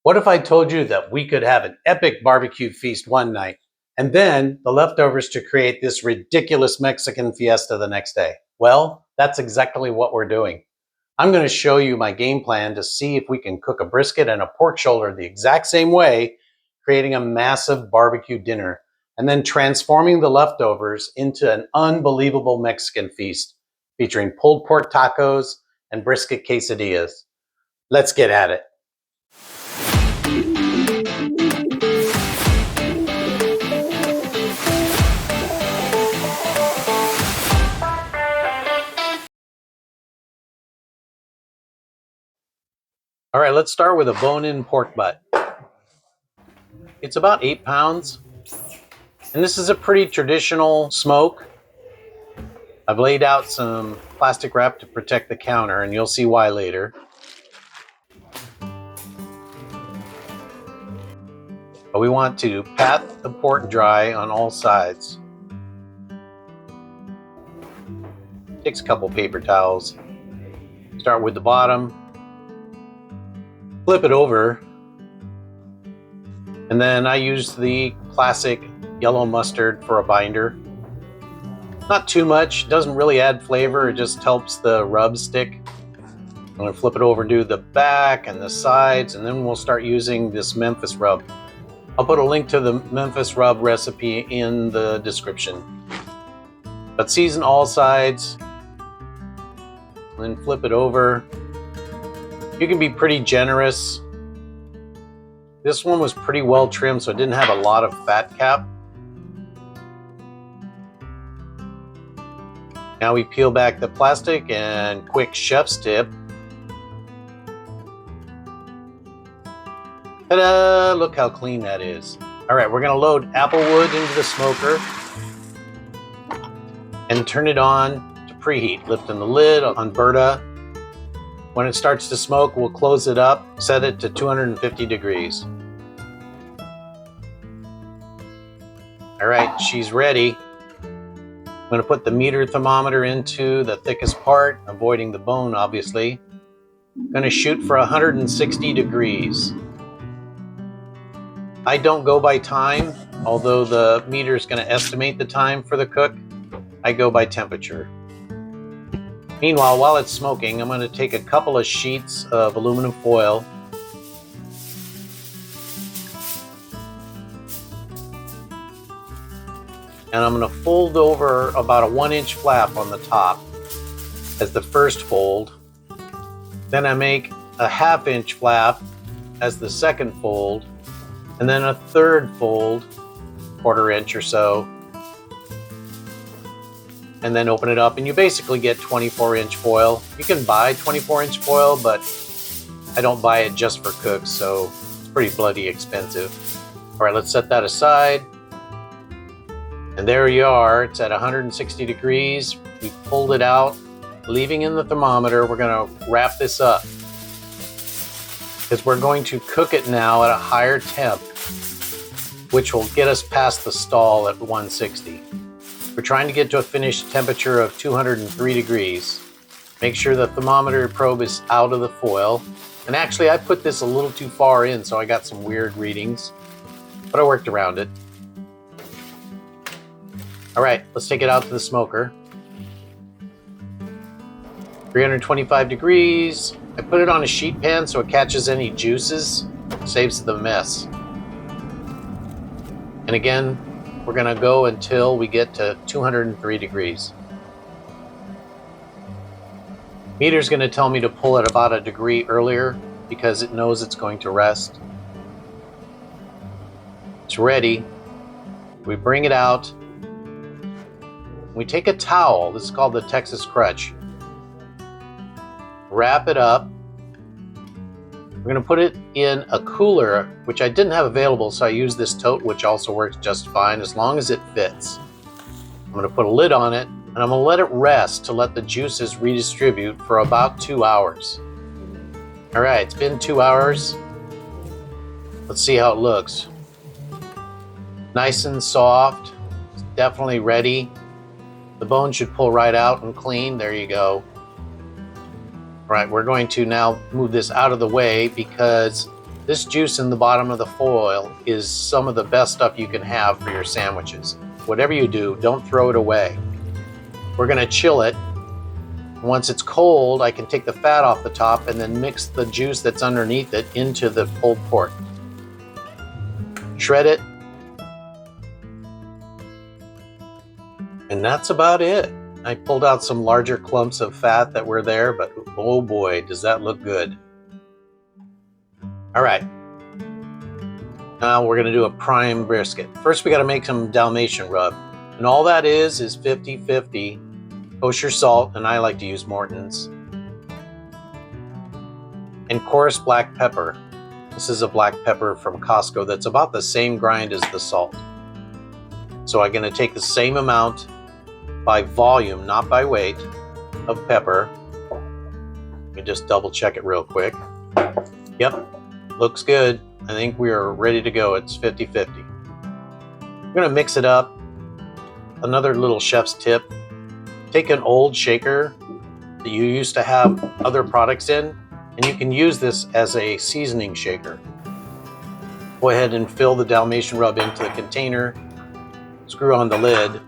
What if I told you that we could have an epic barbecue feast one night and then the leftovers to create this ridiculous Mexican fiesta the next day? Well, that's exactly what we're doing. I'm going to show you my game plan to see if we can cook a brisket and a pork shoulder the exact same way, creating a massive barbecue dinner, and then transforming the leftovers into an unbelievable Mexican feast featuring pulled pork tacos and brisket quesadillas. Let's get at it. All right, let's start with a bone-in pork butt. It's about 8 pounds, and this is a pretty traditional smoke. I've laid out some plastic wrap to protect the counter, and you'll see why later. But we want to pat the pork dry on all sides. Takes a couple paper towels. Start with the bottom. Flip it over, and then I use the classic yellow mustard for a binder. Not too much, doesn't really add flavor, it just helps the rub stick. I'm going to flip it over and do the back and the sides, and then we'll start using this Memphis rub. I'll put a link to the Memphis rub recipe in the description. But season all sides, then flip it over. You can be pretty generous. This one was pretty well trimmed, so it didn't have a lot of fat cap. Now we peel back the plastic and quick chef's tip. Ta-da! Look how clean that is. All right, we're gonna load applewood into the smoker and turn it on to preheat, lifting the lid on Berta. When it starts to smoke, we'll close it up, set it to 250 degrees. All right, she's ready. I'm going to put the meter thermometer into the thickest part, avoiding the bone, obviously. I'm going to shoot for 160 degrees. I don't go by time, although the meter is going to estimate the time for the cook. I go by temperature. Meanwhile, while it's smoking, I'm going to take a couple of sheets of aluminum foil and I'm going to fold over about a 1-inch flap on the top as the first fold. Then I make a 1/2-inch flap as the second fold, and then a third fold, 1/4 inch or so, and then open it up, and you basically get 24-inch foil. You can buy 24-inch foil, but I don't buy it just for cooks, so it's pretty bloody expensive. All right, let's set that aside. And there you are, it's at 160 degrees. We pulled it out, leaving in the thermometer. We're gonna wrap this up because we're going to cook it now at a higher temp, which will get us past the stall at 160. We're trying to get to a finished temperature of 203 degrees. Make sure the thermometer probe is out of the foil. And actually, I put this a little too far in, so I got some weird readings, but I worked around it. All right, let's take it out to the smoker. 325 degrees. I put it on a sheet pan so it catches any juices, saves the mess. And again, we're gonna go until we get to 203 degrees. Meter's gonna tell me to pull it about a degree earlier because it knows it's going to rest. It's ready. We bring it out. We take a towel, this is called the Texas Crutch. Wrap it up. We're going to put it in a cooler, which I didn't have available, so I used this tote, which also works just fine as long as it fits. I'm going to put a lid on it, and I'm going to let it rest to let the juices redistribute for about 2 hours. All right, it's been 2 hours. Let's see how it looks. Nice and soft. It's definitely ready. The bone should pull right out and clean. There you go. All right, we're going to now move this out of the way because This juice in the bottom of the foil is some of the best stuff you can have for your sandwiches. Whatever you do, don't throw it away. We're gonna chill it. Once it's cold, I can take the fat off the top and then mix the juice that's underneath it into the pulled pork. Shred it. And that's about it. I pulled out some larger clumps of fat that were there, but oh boy, does that look good. All right. Now we're gonna do a prime brisket. First, we gotta make some Dalmatian rub. And all that is 50-50 kosher salt, and I like to use Morton's, and coarse black pepper. This is a black pepper from Costco that's about the same grind as the salt. So I'm gonna take the same amount by volume, not by weight, of pepper. Let me just double check it real quick. Yep, looks good. I think we are ready to go. It's 50-50. I'm gonna mix it up. Another little chef's tip, take an old shaker that you used to have other products in, and you can use this as a seasoning shaker. Go ahead and fill the Dalmatian rub into the container, screw on the lid,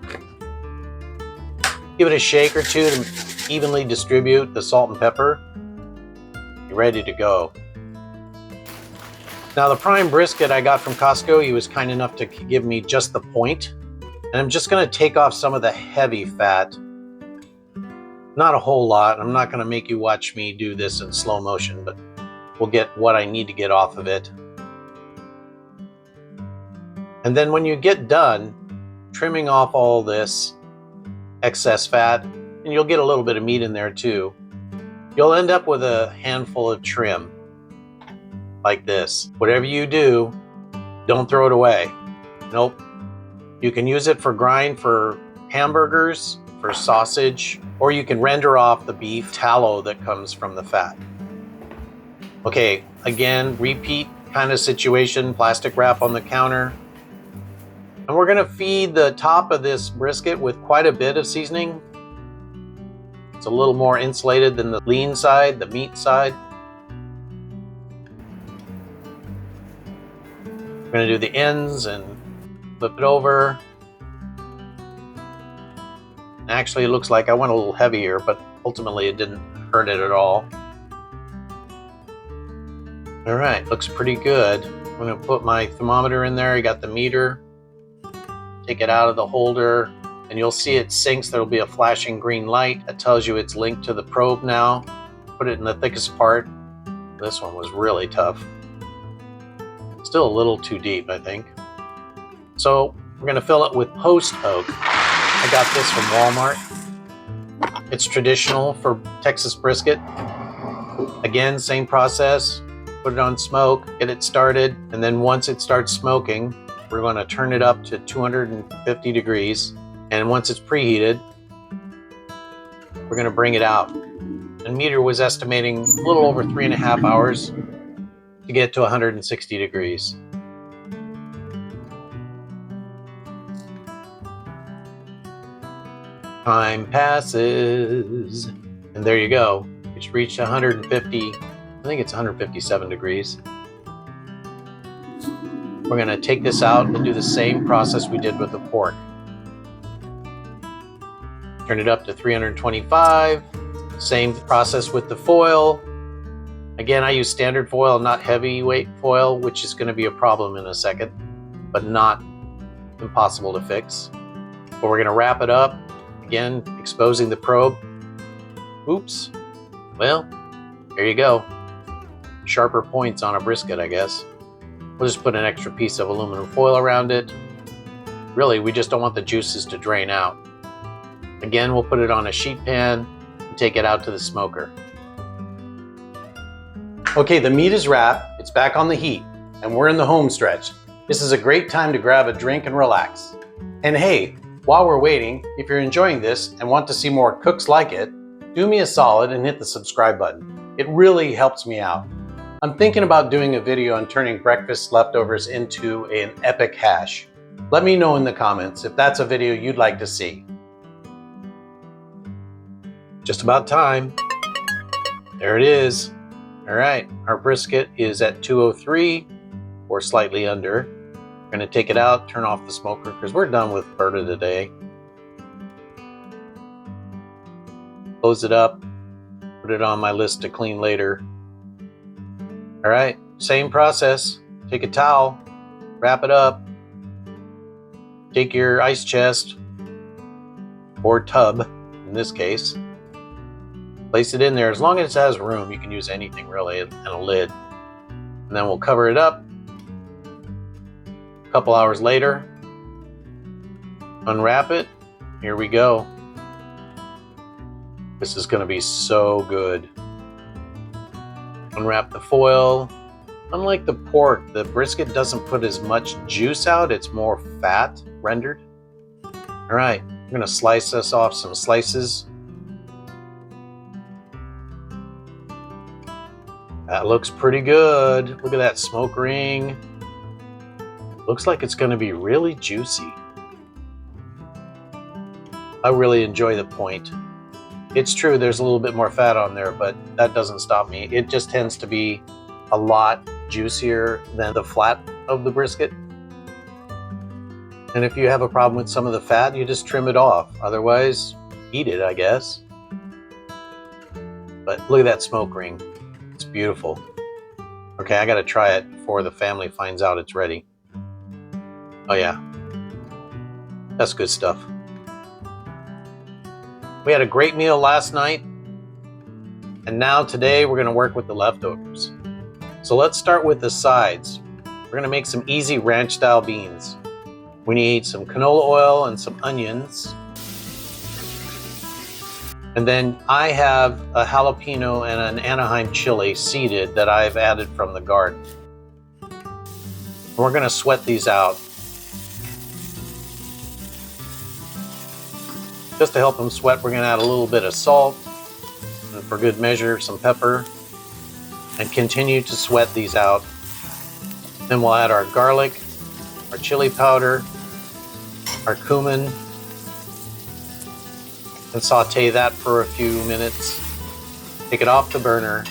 give it a shake or two to evenly distribute the salt and pepper. You're ready to go. Now the prime brisket I got from Costco, he was kind enough to give me just the point. And I'm just gonna take off some of the heavy fat. Not a whole lot. I'm not gonna make you watch me do this in slow motion, but we'll get what I need to get off of it. And then when you get done trimming off all this excess fat, and you'll get a little bit of meat in there too, you'll end up with a handful of trim like this. Whatever you do, don't throw it away. Nope. You can use it for grind for hamburgers, for sausage, or you can render off the beef tallow that comes from the fat. Okay, again, repeat kind of situation, plastic wrap on the counter. And we're gonna feed the top of this brisket with quite a bit of seasoning. It's a little more insulated than the lean side, the meat side. We're gonna do the ends and flip it over. Actually, it looks like I went a little heavier, but ultimately it didn't hurt it at all. All right, looks pretty good. I'm gonna put my thermometer in there. You got the meter. Take it out of the holder, and you'll see it sinks. There'll be a flashing green light that tells you it's linked to the probe now. Put it in the thickest part. This one was really tough. Still a little too deep, I think. So we're gonna fill it with post oak. I got this from Walmart. It's traditional for Texas brisket. Again, same process. Put it on smoke, get it started, and then once it starts smoking, we're going to turn it up to 250 degrees. And once it's preheated, we're going to bring it out. And meter was estimating a little over 3.5 hours to get to 160 degrees. Time passes, and there you go. It's reached 150, I think it's 157 degrees. We're gonna take this out and do the same process we did with the pork. Turn it up to 325, same process with the foil. Again, I use standard foil, not heavyweight foil, which is gonna be a problem in a second, but not impossible to fix. But we're gonna wrap it up. Again, exposing the probe. Oops. Well, there you go. Sharper points on a brisket, I guess. We'll just put an extra piece of aluminum foil around it. Really, we just don't want the juices to drain out. Again, we'll put it on a sheet pan and take it out to the smoker. Okay, the meat is wrapped, it's back on the heat, and we're in the home stretch. This is a great time to grab a drink and relax. And hey, while we're waiting, if you're enjoying this and want to see more cooks like it, do me a solid and hit the subscribe button. It really helps me out. I'm thinking about doing a video on turning breakfast leftovers into an epic hash. Let me know in the comments if that's a video you'd like to see. Just about time. There it is. All right, our brisket is at 203 or slightly under. We're gonna take it out, turn off the smoker because we're done with Berta today. Close it up, put it on my list to clean later. All right, same process. Take a towel, wrap it up, take your ice chest or tub in this case, place it in there. As long as it has room, you can use anything really, and a lid. And then we'll cover it up. A couple hours later, unwrap it. Here we go. This is going to be so good. Unwrap the foil. Unlike the pork, the brisket doesn't put as much juice out. It's more fat rendered. All right, I'm going to slice this off some slices. That looks pretty good. Look at that smoke ring. Looks like it's going to be really juicy. I really enjoy the point. It's true, there's a little bit more fat on there, but that doesn't stop me. It just tends to be a lot juicier than the flat of the brisket. And if you have a problem with some of the fat, you just trim it off. Otherwise, eat it, I guess. But look at that smoke ring. It's beautiful. Okay, I gotta try it before the family finds out it's ready. Oh yeah, that's good stuff. We had a great meal last night, and now today we're gonna work with the leftovers. So let's start with the sides. We're gonna make some easy ranch style beans. We need some canola oil and some onions. And then I have a jalapeno and an Anaheim chili seeded that I've added from the garden. We're gonna sweat these out. Just to help them sweat, we're gonna add a little bit of salt, and for good measure, some pepper, and continue to sweat these out. Then we'll add our garlic, our chili powder, our cumin, and saute that for a few minutes. Take it off the burner,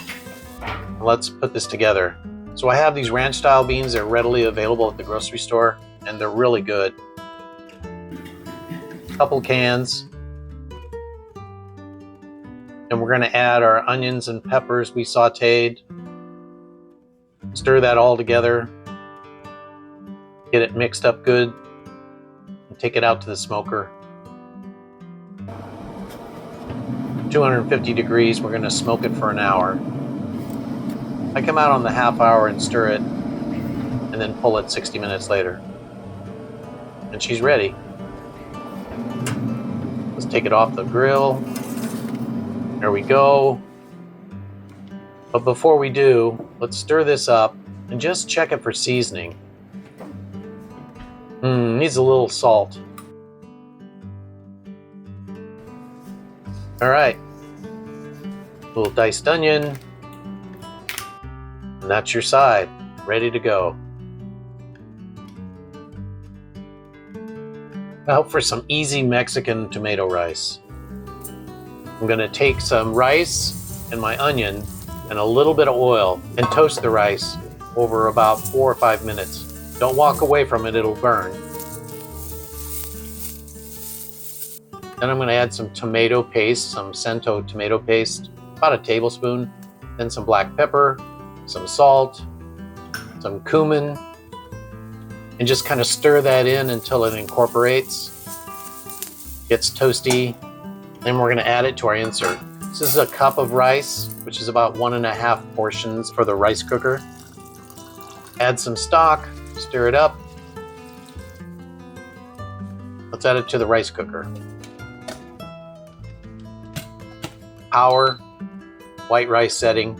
and let's put this together. So I have these ranch style beans. They're readily available at the grocery store, and they're really good. A couple cans. And we're going to add our onions and peppers we sauteed. Stir that all together. Get it mixed up good. And take it out to the smoker. 250 degrees, we're going to smoke it for an hour. I come out on the half hour and stir it, and then pull it 60 minutes later. And she's ready. Let's take it off the grill. There we go. But before we do, let's stir this up and just check it for seasoning. Needs a little salt. All right. Little diced onion. And that's your side, ready to go. Now for some easy Mexican tomato rice. I'm going to take some rice and my onion and a little bit of oil and toast the rice over about 4 or 5 minutes. Don't walk away from it, it'll burn. Then I'm going to add some tomato paste, some Cento tomato paste, about a tablespoon, then some black pepper, some salt, some cumin, and just kind of stir that in until it incorporates, gets toasty. Then we're going to add it to our insert. This is a cup of rice, which is about 1.5 portions for the rice cooker. Add some stock, stir it up. Let's add it to the rice cooker. Power, white rice setting.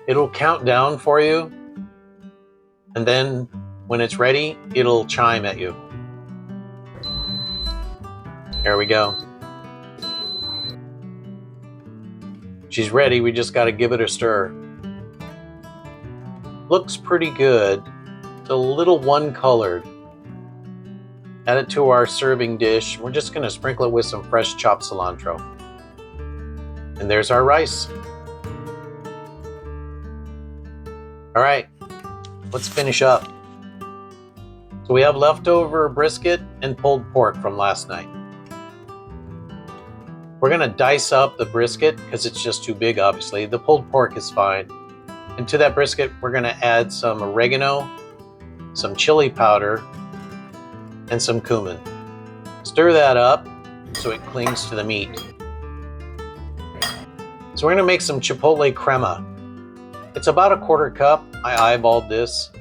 It'll count down for you, and then when it's ready, it'll chime at you. There we go. She's ready, we just got to give it a stir. Looks pretty good. It's a little one-colored. Add it to our serving dish. We're just going to sprinkle it with some fresh chopped cilantro. And there's our rice. All right, let's finish up. So we have leftover brisket and pulled pork from last night. We're gonna dice up the brisket because it's just too big, obviously. The pulled pork is fine. And to that brisket, we're gonna add some oregano, some chili powder, and some cumin. Stir that up so it clings to the meat. So we're gonna make some chipotle crema. It's about a quarter cup. I eyeballed this.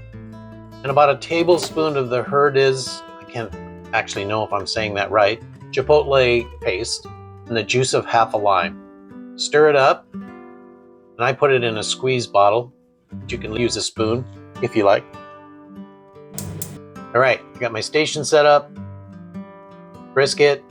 And about a tablespoon of the Herdez, I can't actually know if I'm saying that right, chipotle paste, and the juice of half a lime. Stir it up, and I put it in a squeeze bottle. But you can use a spoon if you like. All right, I got my station set up. Brisket,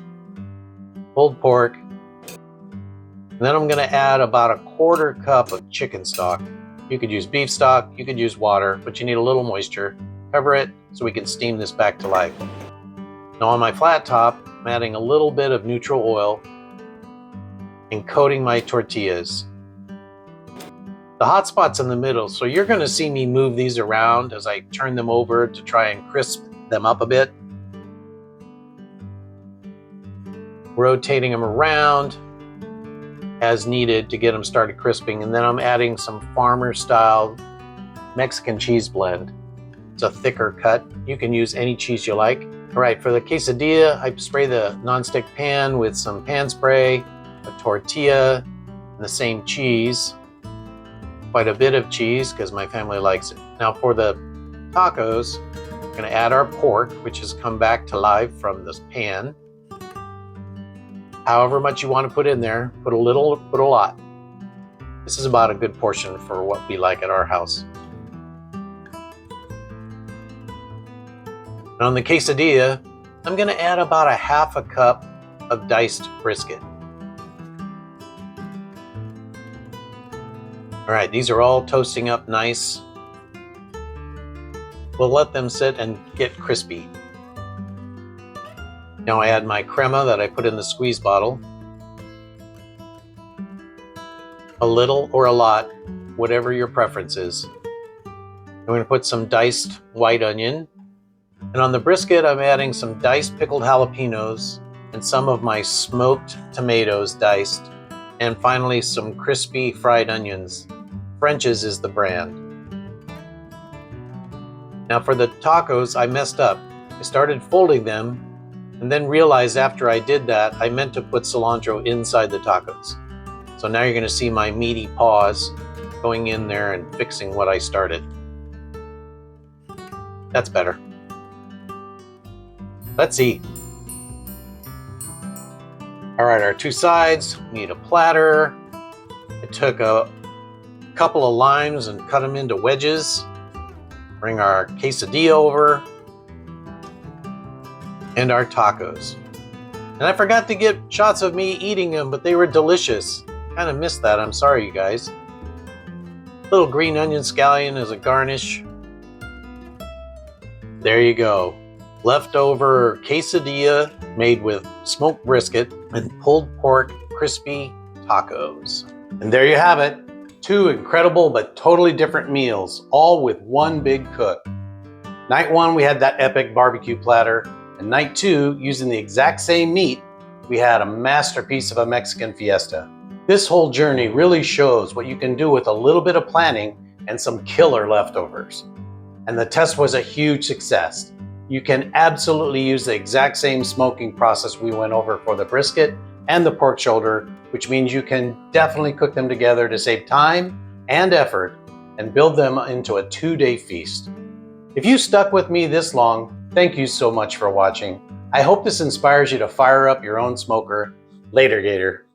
pulled pork, and then I'm gonna add about a quarter cup of chicken stock. You could use beef stock, you could use water, but you need a little moisture. Cover it so we can steam this back to life. Now on my flat top, I'm adding a little bit of neutral oil and coating my tortillas. The hot spot's in the middle, so you're gonna see me move these around as I turn them over to try and crisp them up a bit. Rotating them around as needed to get them started crisping, and then I'm adding some farmer style Mexican cheese blend. It's a thicker cut. You can use any cheese you like. All right, for the quesadilla, I spray the nonstick pan with some pan spray, a tortilla, and the same cheese. Quite a bit of cheese because my family likes it. Now for the tacos, we're gonna add our pork, which has come back to life from this pan. However much you want to put in there, put a little, put a lot. This is about a good portion for what we like at our house. And on the quesadilla, I'm gonna add about a half a cup of diced brisket. All right, these are all toasting up nice. We'll let them sit and get crispy. Now I add my crema that I put in the squeeze bottle. A little or a lot, whatever your preference is. I'm going to put some diced white onion. And on the brisket, I'm adding some diced pickled jalapenos and some of my smoked tomatoes diced. And finally, some crispy fried onions. French's is the brand. Now for the tacos, I messed up. I started folding them and then realized after I did that, I meant to put cilantro inside the tacos. So now you're gonna see my meaty paws going in there and fixing what I started. That's better. Let's eat. All right, our two sides, we need a platter. I took a couple of limes and cut them into wedges. Bring our quesadilla over. And our tacos. And I forgot to get shots of me eating them, but they were delicious. Kind of missed that, I'm sorry you guys. Little green onion scallion as a garnish. There you go. Leftover quesadilla made with smoked brisket and pulled pork crispy tacos. And there you have it. Two incredible but totally different meals, all with one big cook. Night one, we had that epic barbecue platter. And night two, using the exact same meat, we had a masterpiece of a Mexican fiesta. This whole journey really shows what you can do with a little bit of planning and some killer leftovers. And the test was a huge success. You can absolutely use the exact same smoking process we went over for the brisket and the pork shoulder, which means you can definitely cook them together to save time and effort and build them into a 2-day feast. If you stuck with me this long, thank you so much for watching. I hope this inspires you to fire up your own smoker. Later, Gator.